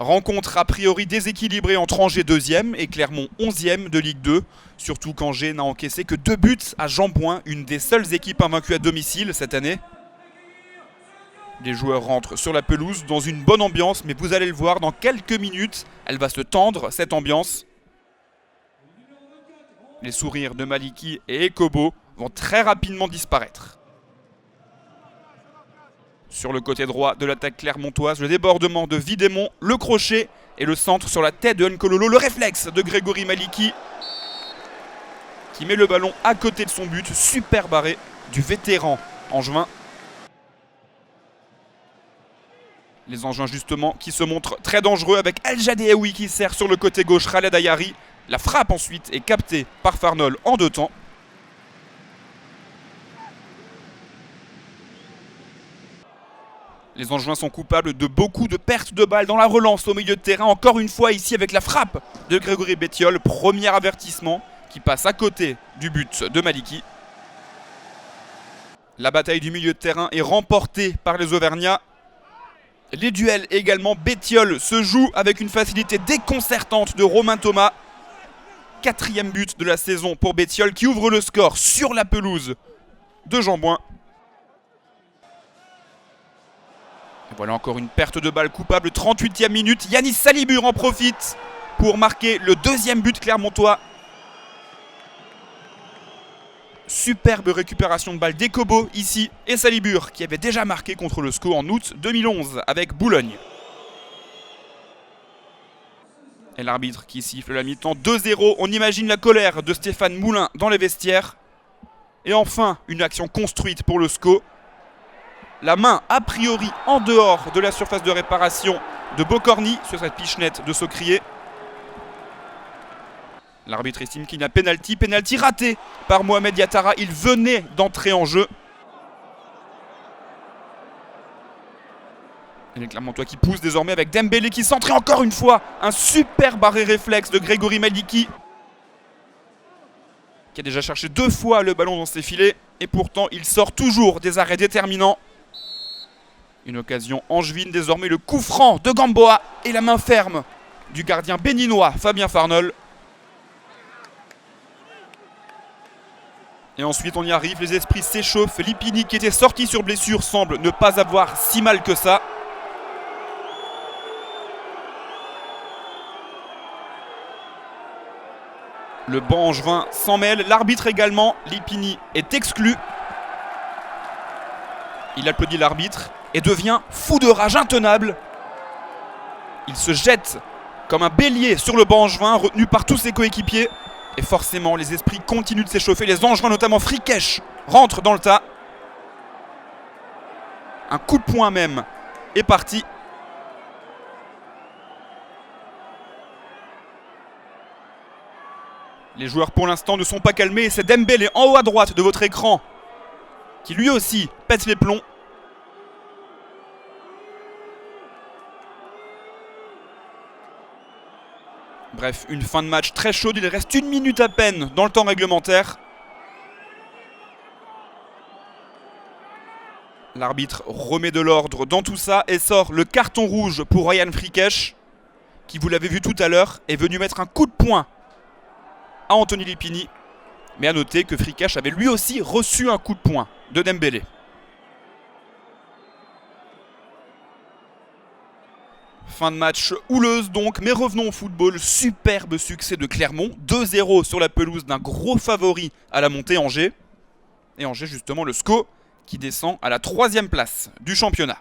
Rencontre a priori déséquilibrée entre Angers 2e et Clermont 11e de Ligue 2. Surtout qu'Angers n'a encaissé que 2 buts à Jean-Bouin, une des seules équipes invaincues à domicile cette année. Les joueurs rentrent sur la pelouse dans une bonne ambiance, mais vous allez le voir, dans quelques minutes, elle va se tendre, cette ambiance. Les sourires de Maliki et Ekobo vont très rapidement disparaître. Sur le côté droit de l'attaque clermontoise, le débordement de Vidémon, le crochet et le centre sur la tête de Nkololo. Le réflexe de Grégory Maliki qui met le ballon à côté de son but. Super barré du vétéran angevin. Les Angevins justement qui se montrent très dangereux avec El Jadéaoui qui sert sur le côté gauche Khaled Ayari. La frappe ensuite est captée par Farnol en 2 temps. Les Angevins sont coupables de beaucoup de pertes de balles dans la relance au milieu de terrain. Encore une fois ici avec la frappe de Grégory Bettiol. Premier avertissement qui passe à côté du but de Maliki. La bataille du milieu de terrain est remportée par les Auvergnats. Les duels également. Bettiol se joue avec une facilité déconcertante de Romain Thomas. 4e but de la saison pour Bettiol qui ouvre le score sur la pelouse de Jean-Bouin. Et voilà encore une perte de balle coupable, 38e minute. Yanis Salibur en profite pour marquer le 2e but clermontois. Superbe récupération de balle d'Ekobo ici. Et Salibur qui avait déjà marqué contre le SCO en août 2011 avec Boulogne. Et l'arbitre qui siffle la mi-temps 2-0. On imagine la colère de Stéphane Moulin dans les vestiaires. Et enfin, une action construite pour le SCO. La main a priori en dehors de la surface de réparation de Bocorny sur cette pichenette de Socrier. L'arbitre estime qu'il y a pénalty. Pénalty raté par Mohamed Yattara. Il venait d'entrer en jeu. Et les Clermontois qui poussent désormais avec Dembélé qui centre. Et encore une fois, un super barré réflexe de Grégory Maliki qui a déjà cherché 2 fois le ballon dans ses filets. Et pourtant, il sort toujours des arrêts déterminants. Une occasion angevine, désormais le coup franc de Gamboa et la main ferme du gardien béninois Fabien Farnol. Et ensuite on y arrive, les esprits s'échauffent. Lipini qui était sorti sur blessure semble ne pas avoir si mal que ça. Le banc angevin s'en mêle, l'arbitre également. Lipini est exclu. Il applaudit l'arbitre et devient fou de rage, intenable. Il se jette comme un bélier sur le banc angevin, retenu par tous ses coéquipiers. Et forcément, les esprits continuent de s'échauffer. Les Angevins, notamment Frikesh, rentrent dans le tas. Un coup de poing même est parti. Les joueurs pour l'instant ne sont pas calmés. C'est Dembélé en haut à droite de votre écran qui lui aussi pète les plombs. Bref, une fin de match très chaude. Il reste 1 minute à peine dans le temps réglementaire. L'arbitre remet de l'ordre dans tout ça et sort le carton rouge pour Ryan Frikesh, qui, vous l'avez vu tout à l'heure, est venu mettre un coup de poing à Anthony Lipini. Mais à noter que Frikesh avait lui aussi reçu un coup de poing de Dembélé. Fin de match houleuse donc, mais revenons au football. Superbe succès de Clermont, 2-0 sur la pelouse d'un gros favori à la montée, Angers. Et Angers justement le SCO qui descend à la 3e place du championnat.